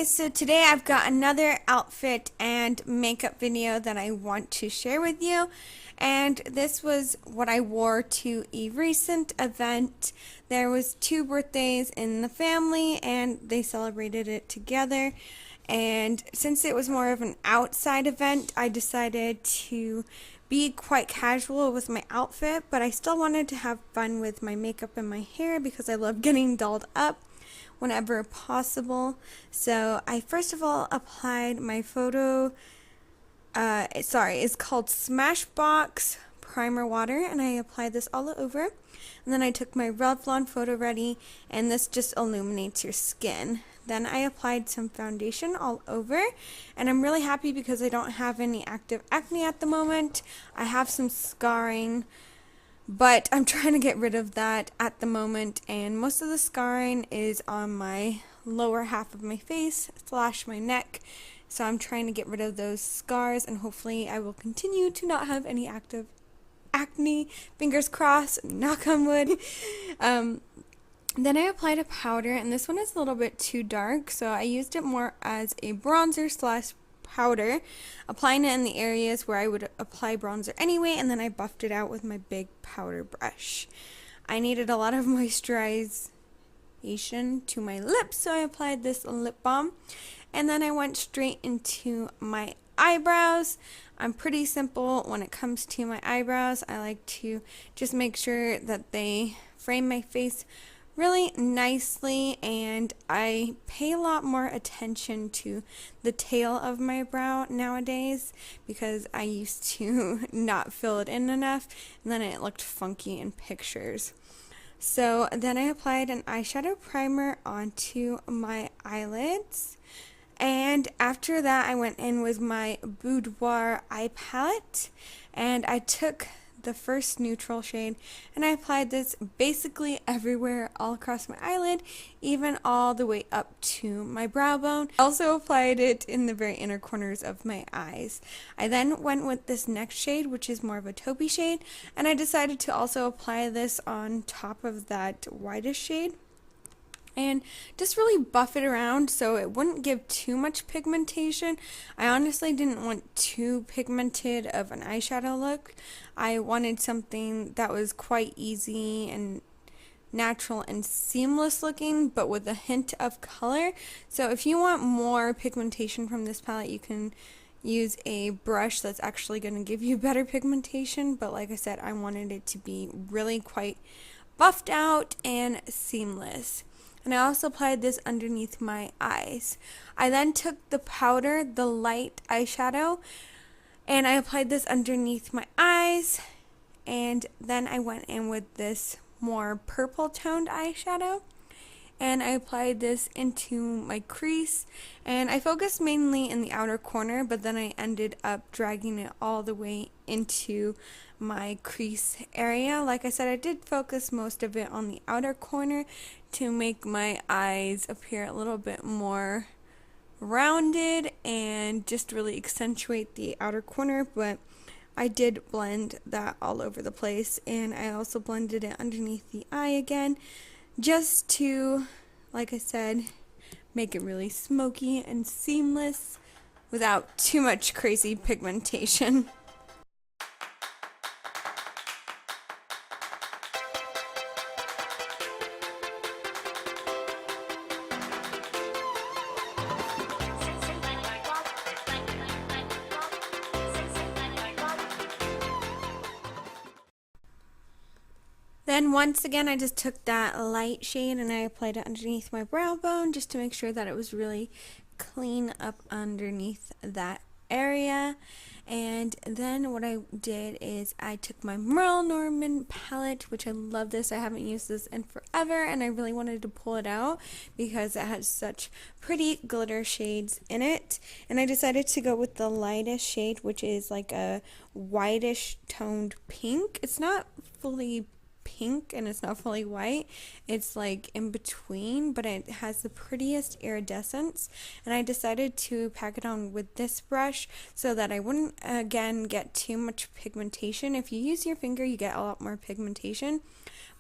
guys, so today I've got another outfit and makeup video that I want to share with you, and this was what I wore to a recent event. There was 2 birthdays in the family and they celebrated it together, and since it was more of an outside event, I decided to be quite casual with my outfit, but I still wanted to have fun with my makeup and my hair because I love getting dolled up whenever possible. So I first of all applied my it's called Smashbox Primer Water, and I applied this all over. And then I took my Revlon Photo Ready, and this just illuminates your skin. Then I applied some foundation all over, and I'm really happy because I don't have any active acne at the moment. I have some scarring, but I'm trying to get rid of that at the moment, and most of the scarring is on my lower half of my face / my neck. So I'm trying to get rid of those scars, and hopefully I will continue to not have any active acne. Fingers crossed, knock on wood. Then I applied a powder, and this one is a little bit too dark, so I used it more as a bronzer / powder, applying it in the areas where I would apply bronzer anyway, and then I buffed it out with my big powder brush. I needed a lot of moisturization to my lips, so I applied this lip balm, and then I went straight into my eyebrows. I'm pretty simple when it comes to my eyebrows. I like to just make sure that they frame my face really nicely, and I pay a lot more attention to the tail of my brow nowadays because I used to not fill it in enough, and then it looked funky in pictures. So then I applied an eyeshadow primer onto my eyelids, and after that I went in with my Boudoir eye palette, and I took the first neutral shade, and I applied this basically everywhere all across my eyelid, even all the way up to my brow bone. I also applied it in the very inner corners of my eyes. I then went with this next shade, which is more of a taupey shade, and I decided to also apply this on top of that whitish shade and just really buff it around so it wouldn't give too much pigmentation. I honestly didn't want too pigmented of an eyeshadow look. I wanted something that was quite easy and natural and seamless looking, but with a hint of color. So if you want more pigmentation from this palette, you can use a brush that's actually going to give you better pigmentation, but like I said, I wanted it to be really quite buffed out and seamless. And I also applied this underneath my eyes. I then took the powder, the light eyeshadow, and I applied this underneath my eyes, and then I went in with this more purple toned eyeshadow, and I applied this into my crease, and I focused mainly in the outer corner, but then I ended up dragging it all the way into my crease area. Like I said, I did focus most of it on the outer corner to make my eyes appear a little bit more rounded and just really accentuate the outer corner, but I did blend that all over the place, and I also blended it underneath the eye again, just to, like I said, make it really smoky and seamless without too much crazy pigmentation. Then once again, I just took that light shade and I applied it underneath my brow bone just to make sure that it was really clean up underneath that area. And then what I did is I took my Merle Norman palette, which I love this. I haven't used this in forever, and I really wanted to pull it out because it has such pretty glitter shades in it. And I decided to go with the lightest shade, which is like a whitish toned pink. It's not fully pink and it's not fully white, it's like in between, but it has the prettiest iridescence, and I decided to pack it on with this brush so that I wouldn't again get too much pigmentation. If you use your finger, you get a lot more pigmentation,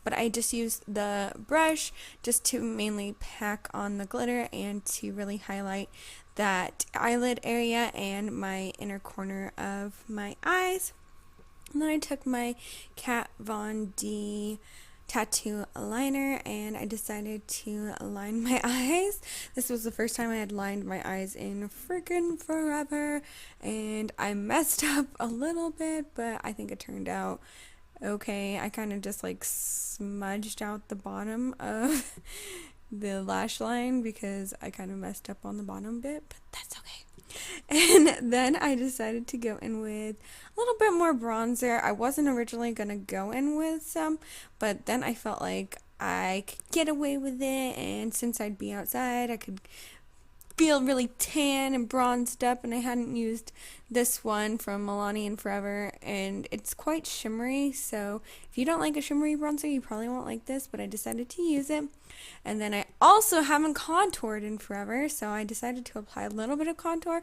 but I just used the brush just to mainly pack on the glitter and to really highlight that eyelid area and my inner corner of my eyes. And then I took my Kat Von D tattoo liner and I decided to line my eyes. This was the first time I had lined my eyes in freaking forever, and I messed up a little bit, but I think it turned out okay. I kind of just like smudged out the bottom of the lash line because I kind of messed up on the bottom bit, but that's okay. And then I decided to go in with a little bit more bronzer. I wasn't originally going to go in with some, but then I felt like I could get away with it, and since I'd be outside, I could feel really tan and bronzed up, and I hadn't used this one from Milani in forever, and it's quite shimmery, so if you don't like a shimmery bronzer, you probably won't like this, but I decided to use it. And then I also haven't contoured in forever, so I decided to apply a little bit of contour,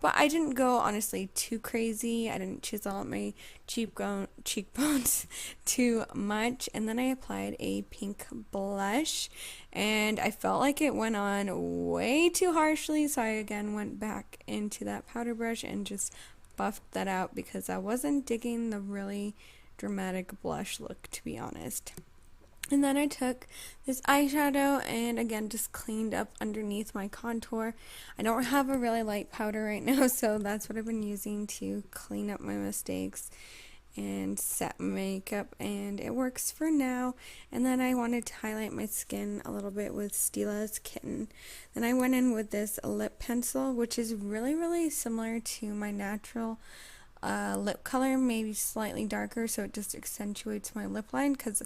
but I didn't go honestly too crazy. I didn't chisel out my cheekbones too much. And then I applied a pink blush, and I felt like it went on way too harshly, so I again went back into that powder brush and just buffed that out because I wasn't digging the really dramatic blush look, to be honest. And then I took this eyeshadow and again just cleaned up underneath my contour. I don't have a really light powder right now, so that's what I've been using to clean up my mistakes and set makeup, and it works for now. And then I wanted to highlight my skin a little bit with Stila's Kitten. Then I went in with this lip pencil, which is really similar to my natural lip color, maybe slightly darker, so it just accentuates my lip line, because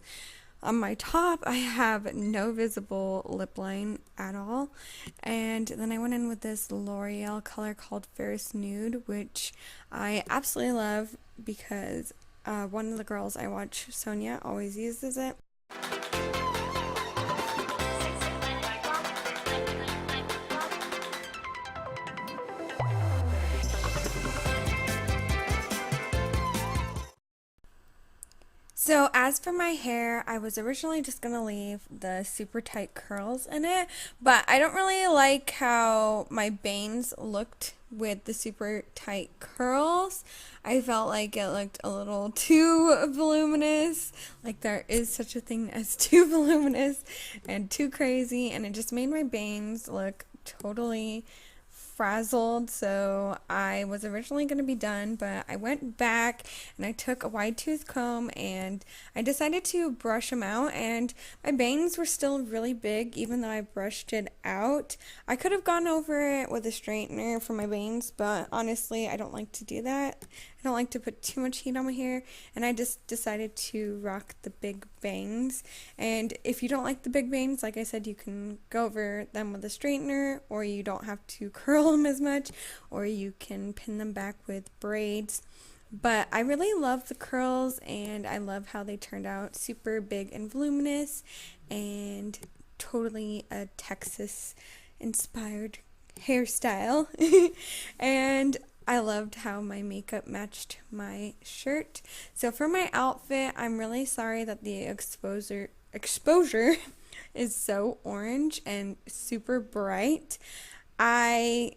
on my top, I have no visible lip line at all. And then I went in with this L'Oreal color called Ferris Nude, which I absolutely love because one of the girls I watch, Sonia, always uses it. So as for my hair, I was originally just going to leave the super tight curls in it, but I don't really like how my bangs looked with the super tight curls. I felt like it looked a little too voluminous, like there is such a thing as too voluminous and too crazy, and it just made my bangs look totally frazzled. So I was originally going to be done, but I went back and I took a wide tooth comb and I decided to brush them out, and my bangs were still really big even though I brushed it out. I could have gone over it with a straightener for my bangs, but honestly I don't like to do that. I don't like to put too much heat on my hair, and I just decided to rock the big bangs. And if you don't like the big bangs, like I said, you can go over them with a straightener, or you don't have to curl them as much, or you can pin them back with braids. But I really love the curls, and I love how they turned out super big and voluminous and totally a Texas inspired hairstyle. And I loved how my makeup matched my shirt. So for my outfit, I'm really sorry that the exposure is so orange and super bright. I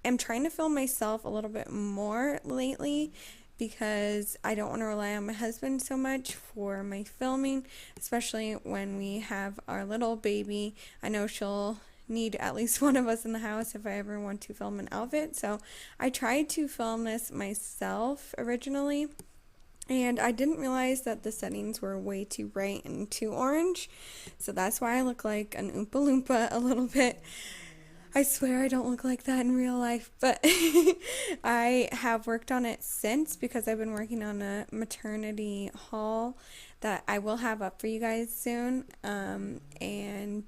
am trying to film myself a little bit more lately because I don't want to rely on my husband so much for my filming, especially when we have our little baby. I know she'll need at least one of us in the house if I ever want to film an outfit. So I tried to film this myself originally, and I didn't realize that the settings were way too bright and too orange. So that's why I look like an Oompa Loompa a little bit. I swear I don't look like that in real life, but I have worked on it since because I've been working on a maternity haul that I will have up for you guys soon, and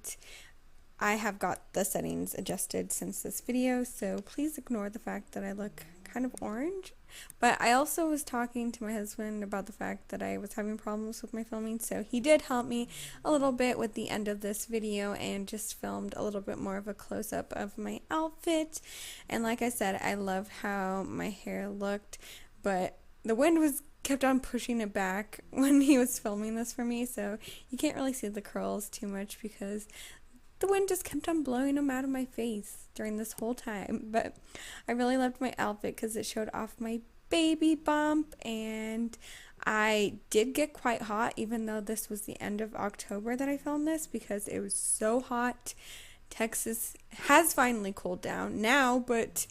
I have got the settings adjusted since this video, so please ignore the fact that I look kind of orange. But I also was talking to my husband about the fact that I was having problems with my filming, so he did help me a little bit with the end of this video and just filmed a little bit more of a close-up of my outfit. And like I said, I love how my hair looked, but the wind was kept on pushing it back when he was filming this for me, so you can't really see the curls too much because the wind just kept on blowing them out of my face during this whole time. But I really loved my outfit because it showed off my baby bump, and I did get quite hot even though this was the end of October that I filmed this because it was so hot. Texas has finally cooled down now, but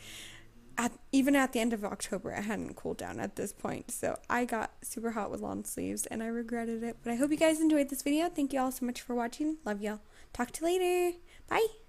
even at the end of October, it hadn't cooled down at this point. So I got super hot with long sleeves and I regretted it. But I hope you guys enjoyed this video. Thank you all so much for watching. Love y'all. Talk to you later. Bye.